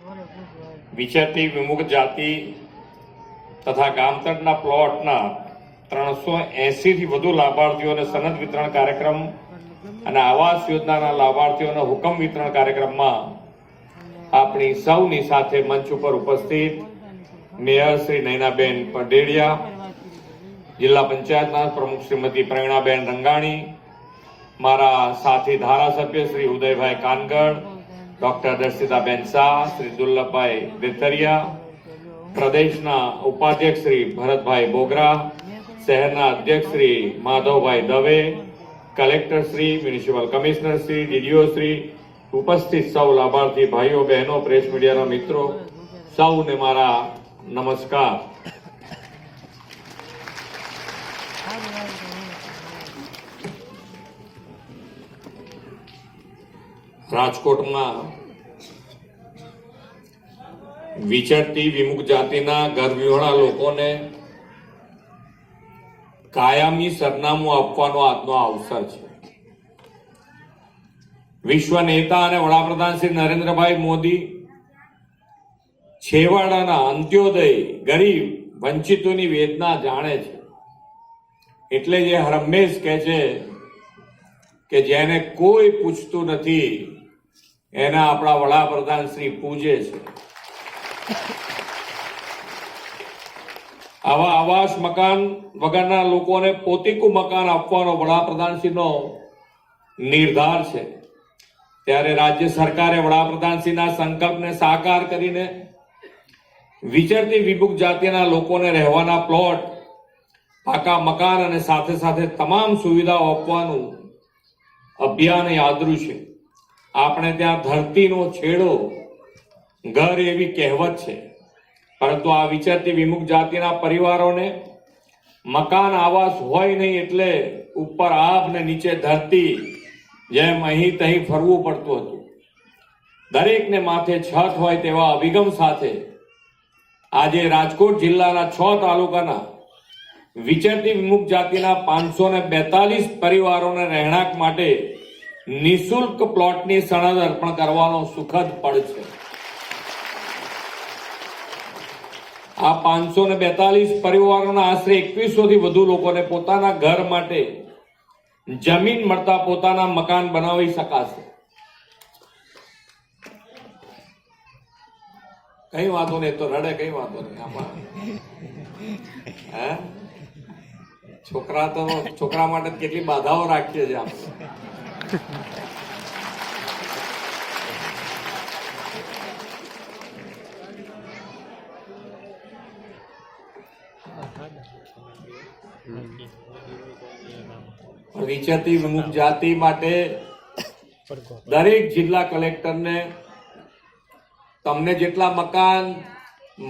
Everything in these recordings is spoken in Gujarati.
વિચરતી વિમુખ જાતિ તથા ગામતળના પ્લોટના 380 થી વધુ લાભાર્થીઓને સનદ વિતરણ કાર્યક્રમ અને આવાસ યોજનાના લાભાર્થીઓને હુકમ વિતરણ કાર્યક્રમમાં આપણી સૌની સાથે મંચ ઉપર ઉપસ્થિત મેયર શ્રી નયનાબેન પઢેડિયા, જિલ્લા પંચાયતના પ્રમુખ શ્રીમતી પ્રેરણાબેન રંગાણી, મારા સાથી ધારાસભ્ય શ્રી ઉદયભાઈ કાનગડ, ડોક્ટર દર્શિતાબેન શાહ, શ્રી દુર્લભભાઈ વેતરિયા, પ્રદેશના ઉપાધ્યક્ષ શ્રી ભરતભાઈ બોગરા, શહેરના અધ્યક્ષ Shri Madhavbhai Dave, collector Shri, municipal commissioner Shri, DDO Shri, ઉપસ્થિત સૌ લાભાર્થી ભાઈઓ બહેનો, પ્રેસ મીડિયાના મિત્રો, સૌને મારા નમસ્કાર. રાજકોટમાં વિચરતી વિમુખ જાતિના ગરવિહોણા લોકોને કાયમી સરનામું આપવાનો આજનો અવસર છે. વિશ્વ નેતા અને વડાપ્રધાન શ્રી નરેન્દ્રભાઈ મોદી છેવાડાના અંત્યોદય, ગરીબ, વંચિતોની વેદના જાણે છે. એટલે જે હંમેશ કહે છે કે જેને કોઈ પૂછતું નથી એને આપણા વડાપ્રધાન શ્રી પૂજે છે. આવા આવાસ મકાન વગરના લોકોને પોતીકું મકાન આપવાનો વડાપ્રધાનશ્રીનો નિર્ધાર છે. ત્યારે રાજ્ય સરકારે વડાપ્રધાનશ્રીના સંકલ્પને સાકાર કરીને વિચરતી વિમુખ જાતિના લોકોને રહેવાના પ્લોટ, પાકા મકાન અને સાથે સાથે તમામ સુવિધાઓ આપવાનું અભિયાન આદર્યું છે. આપણે ત્યાં ધરતીનો છેડો ઘર એવી કહેવત છે, પરંતુ આ વિચરતી વિમુખ જાતિના પરિવારોને મકાન આવાસ હોય નહીં એટલે ઉપર આબ ને નીચે ધરતી, જેમ અહીં તહીં ફરવું પડતું હતું. દરેકને માથે છત હોય તેવા અભિગમ સાથે આજે રાજકોટ જિલ્લાના 6 તાલુકાના વિચરતી વિમુખ જાતિના 542 પરિવારોને રહેણાંક માટે નિઃશુલ્ક પ્લોટની સનદ અર્પણ કરવાનો સુખદ પળ છે. આ 542 પરિવારોના આશરે 2100 થી વધુ લોકોને પોતાના ઘર માટે જમીન મળતા પોતાના મકાન બનાવી શકાશે. કઈ વાંધો નહીં, તો રડે, કઈ વાંધો નહીં. આમાં છોકરા માટે કેટલી બાધાઓ રાખીએ છીએ આપણે. વિચરતી વિમુખ જાતિ માટે દરેક જિલ્લા કલેક્ટરને તમને જેટલા મકાન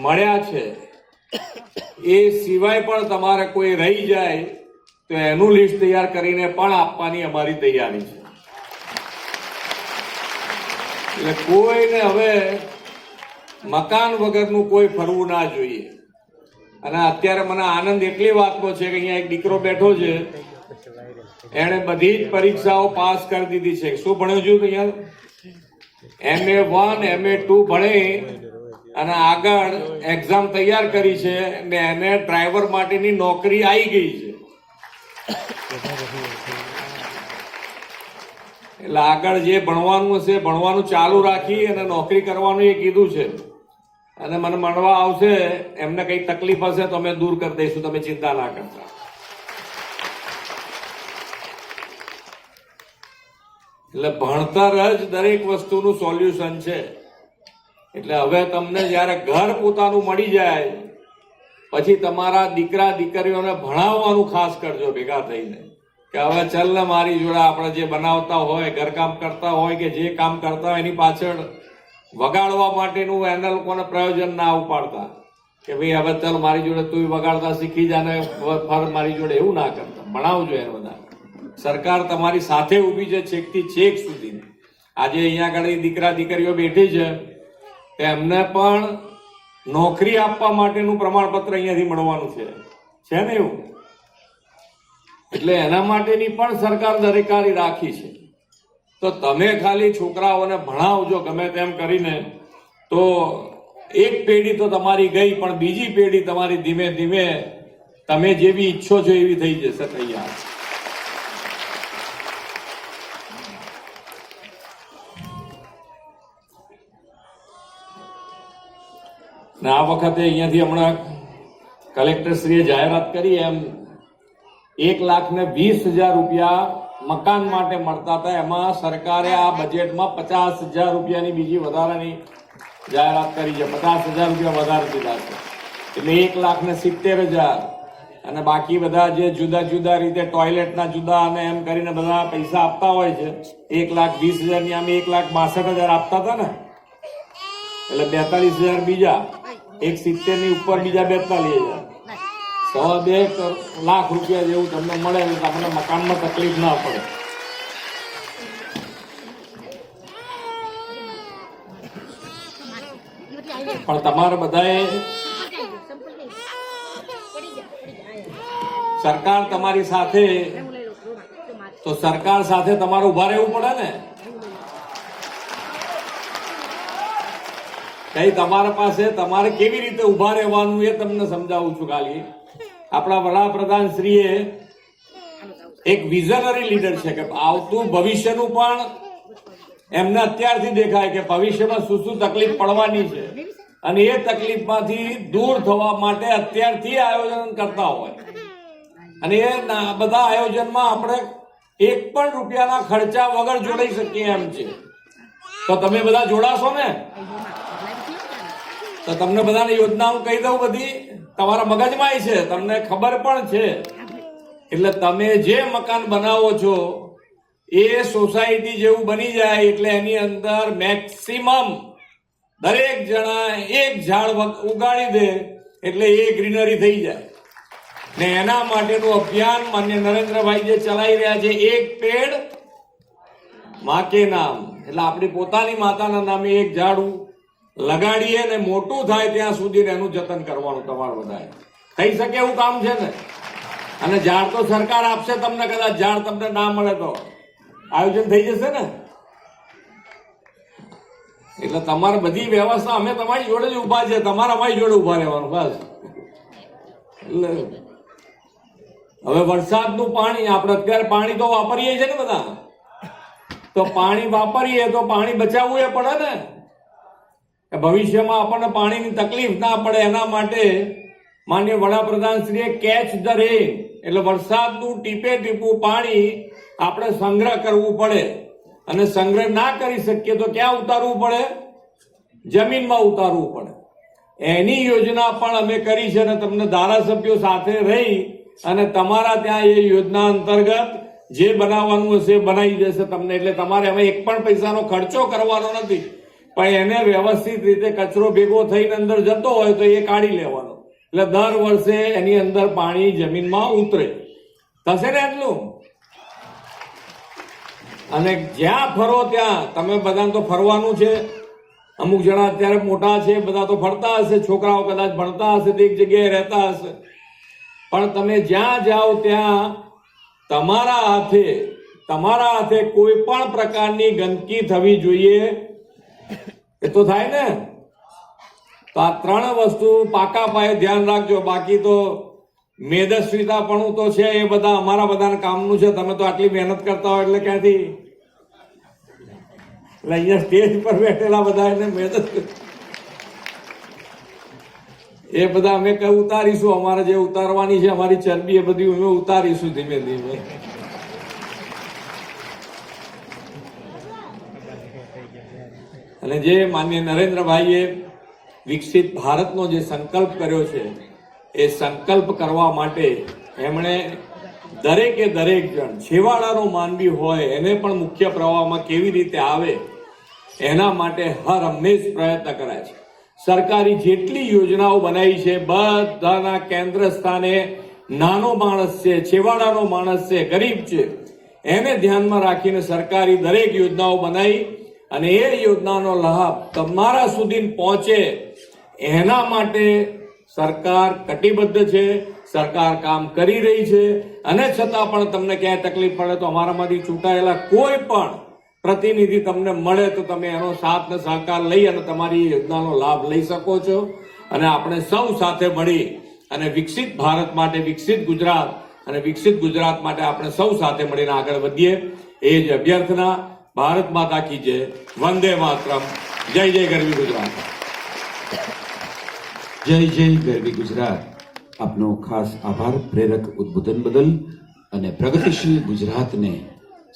મળ્યા છે એ સિવાય પણ તમારે કોઈ રહી જાય તો એનું લિસ્ટ તૈયાર કરીને પણ આપવાની અમારી તૈયારી છે. એટલે કોઈને હવે મકાન વગરનું કોઈ ફરવું ના જોઈએ. અને અત્યારે મને આનંદ એટલી વાતનો છે કે અહીંયા એક દીકરો બેઠો છે, એને બધી જ પરીક્ષાઓ પાસ કરી દીધી છે. શું ભણ્યો છું અહીંયા? MA1 MA2 ભણી અને આગળ એક્ઝામ તૈયાર કરી છે ને એને ડ્રાઈવર માટેની નોકરી આવી ગઈ છે. એટલે આગળ જે ભણવાનું હશે ભણવાનું ચાલુ રાખી અને નોકરી કરવાનું એ કીધું છે. અને મને મળવા આવશે, એમને કઈ તકલીફ હશે તો અમે દૂર કરી દઈશું, તમે ચિંતા ના કરતા. એટલે ભણતર જ દરેક વસ્તુનું સોલ્યુશન છે. એટલે હવે તમને જયારે ઘર પોતાનું મળી જાય પછી તમારા દીકરા દીકરીઓને ભણાવવાનું ખાસ કરજો ભેગા થઈને, કે હવે ચલ ને મારી જોડે આપણે જે બનાવતા હોય, ઘરકામ કરતા હોય કે જે કામ કરતા હોય એની પાછળ વગાડવા માટેનું એના લોકોને પ્રયોજન ના ઉપાડતા કે ભાઈ હવે ચાલ મારી જોડે તું વગાડતા શીખી જા ને ફર મારી જોડે, એવું ના કરતા. ભણાવજો એને બધા. સરકાર તમારી સાથે ઊભી છે છેકથી છેક સુધી. આજે અહીંયા આગળ દીકરા દીકરીઓ બેઠી છે, એમને પણ નોકરી આપવા માટેનું પ્રમાણપત્ર અહીંયાથી મળવાનું છે ને એવું. એટલે એના માટેની પણ સરકાર દરેકારી રાખી છે. તો તમે ખાલી છોકરાઓને ભણાવજો ગમે તેમ કરીને, તો એક પેઢી તો તમારી ગઈ, પણ બીજી પેઢી તમારી ધીમે ધીમે તમે જેવી ઈચ્છો છો એવી થઈ જશે તૈયાર. ને આ વખતે અહીંયાથી હમણાં કલેક્ટરશ્રીએ જાહેરાત કરી એમ 1,20,000 રૂપિયા મકાન માટે મળતા હતા, એમાં સરકારે આ બજેટમાં 50,000 રૂપિયાની બીજી વધારાની જાહેરાત કરી છે. 50,000 રૂપિયા વધારે દીધા છે, એટલે 1,70,000. અને બાકી બધા જે જુદા જુદા રીતે ટોયલેટના જુદા અને એમ કરીને બધા પૈસા આપતા હોય છે, 1,20,000 ની આમે 1,62,000 આપતા હતા ને, એટલે 42,000 બીજા, 1,70,000 ની ઉપર બીજા 42,000, 1.5 લાખ રૂપિયા જેવું તમને મળે, એટલે તમને મકાનમાં તકલીફ ના પડે. પણ તમારે બધાએ સરકાર તમારી સાથે, તો સરકાર સાથે તમારે ઉભા રહેવું પડે ને. કઈ તમારા પાસે તમારે કેવી રીતે ઉભા રહેવાનું એ તમને સમજાવું છું. ખાલી આપણા વડાપ્રધાન શ્રીએ એક વિઝનરી લીડર છે કે આવતું ભવિષ્યનું પણ એમને અત્યારથી દેખાય કે ભવિષ્યમાં શું શું તકલીફ પડવાની છે, અને એ તકલીફમાંથી દૂર થવા માટે અત્યારથી આયોજન કરતા હોય. અને એ બધા આયોજનમાં આપણે 1 પણ રૂપિયાના ખર્ચા વગર જોડાઈ શકીએ એમ છે. તો તમે બધા જોડાશો ને? તો તમને બધાને યોજનાઓ કહી દઉં, બધી તમારા મગજમાં છે, તમને ખબર પણ છે. એટલે તમે જે મકાન બનાવો છો એ સોસાયટી જેવું બની જાય, એટલે એની અંદર મેક્સિમમ દરેક જણા 1 ઝાડ ઉગાડી દે, એટલે એ ગ્રીનરી થઈ જાય. ને એના માટેનું અભિયાન માન્ય નરેન્દ્રભાઈ જે ચલાવી રહ્યા છે, 1 પેડ માં કે નામ, એટલે આપણી પોતાની માતાના નામે 1 ઝાડ લગાડીએ ને મોટું થાય ત્યાં સુધી એનું જતન કરવાનું તમારે બધાએ. થઈ શકે એવું કામ છે ને. અને ઝાડ તો સરકાર આપશે તમને, કદાચ ઝાડ તમને ના મળે તો આયોજન થઈ જશે ને. એટલે તમારે બધી વ્યવસ્થા અમે તમારી જોડે જ ઉભા છે, તમારે અમારી જોડે ઉભા રહેવાનું બસ. એટલે હવે વરસાદનું પાણી આપણે અત્યારે પાણી તો વાપરીએ છીએ ને બધા, તો પાણી વાપરીએ તો પાણી બચાવવું એ પડે ને. ભવિષ્યમાં આપણને પાણીની તકલીફ ના પડે એના માટે માન્ય વડાપ્રધાન શ્રીએ કેચ ધ રેન, એટલે વરસાદનું ટીપે ટીપું પાણી આપણે સંગ્રહ કરવું પડે. અને સંગ્રહ ના કરી શકીએ તો ક્યાં ઉતારવું પડે? જમીનમાં ઉતારવું પડે. એની યોજના પણ અમે કરી છે, અને તમને ધારાસભ્યો સાથે રહી અને તમારા ત્યાં એ યોજના અંતર્ગત જે બનાવવાનું હશે બનાવી દેશે તમને. એટલે તમારે હવે 1 પણ પૈસાનો ખર્ચો કરવાનો નથી, પણ એને વ્યવસ્થિત રીતે કચરો ભેગો થઈને અંદર જતો હોય તો એ કાઢી લેવાનો. એટલે દર વર્ષે એની અંદર પાણી જમીનમાં ઉતરે. થશે ને એટલું? અને જ્યાં ફરો ત્યાં તમે બધાને તો ફરવાનું છે. અમુક જણા અત્યારે મોટા છે, બધા તો ફરતા હશે, છોકરાઓ કદાચ ભણતા હશે, એક જગ્યાએ રહેતા હશે. પણ તમે જ્યાં જાઓ ત્યાં તમારા હાથે કોઈ પણ પ્રકારની ગંદકી થવી જોઈએ. એ તો થાય ને. તો આ 3 વસ્તુ પાકા પાયે ધ્યાન રાખજો. બાકી તો મેદસ્વીતાપણું તો છે, એ બધા અમારા બધાના કામનું છે. તમે તો આટલી મહેનત કરતા હોય એટલે ક્યાંથી? એટલે અહીંયા સ્ટેજ પર બેઠેલા બધા એને મહેનત એ બધા અમે કઈ ઉતારીશું. અમારે જે ઉતારવાની છે અમારી ચરબી, એ બધી અમે ઉતારીશું ધીમે ધીમે. અને જે માન્ય નરેન્દ્રભાઈએ વિકસિત ભારતનો જે સંકલ્પ કર્યો છે, એ સંકલ્પ કરવા માટે એમણે દરેકે દરેક જણ, છેવાડાનો માનવી હોય એને પણ મુખ્ય પ્રવાહમાં કેવી રીતે આવે એના માટે હર હંમેશ પ્રયત્ન કરાય છે. સરકારી જેટલી યોજનાઓ બનાવી છે બધાના કેન્દ્ર સ્થાને નાનો માણસ છે, છેવાડાનો માણસ છે, ગરીબ છે, એને ધ્યાનમાં રાખીને સરકારી દરેક યોજનાઓ બનાવી અને એ યોજનાનો લાભ તમારા સુધી પહોંચે એના માટે સરકાર કટિબદ્ધ છે. સરકાર કામ કરી રહી છે. અને છતાં પણ તમને ક્યાંય તકલીફ પડે તો અમારામાંથી ચૂંટાયેલા કોઈ પણ પ્રતિનિધિ તમને મળે તો તમે એનો સાથ ને સહકાર લઈ અને તમારી યોજનાનો લાભ લઈ શકો છો. અને આપણે સૌ સાથે મળી અને વિકસિત ભારત માટે, વિકસિત ગુજરાત અને વિકસિત ગુજરાત માટે આપણે સૌ સાથે મળીને આગળ વધીએ એ જ અભ્યર્થના. ભારત માતા કી જય, વંદે માતરમ, જય જય ગરવી ગુજરાત. જય જય ગરવી ગુજરાત. આપનો ખાસ આભાર પ્રેરક ઉદ્બોધન બદલ અને પ્રગતિશીલ ગુજરાતને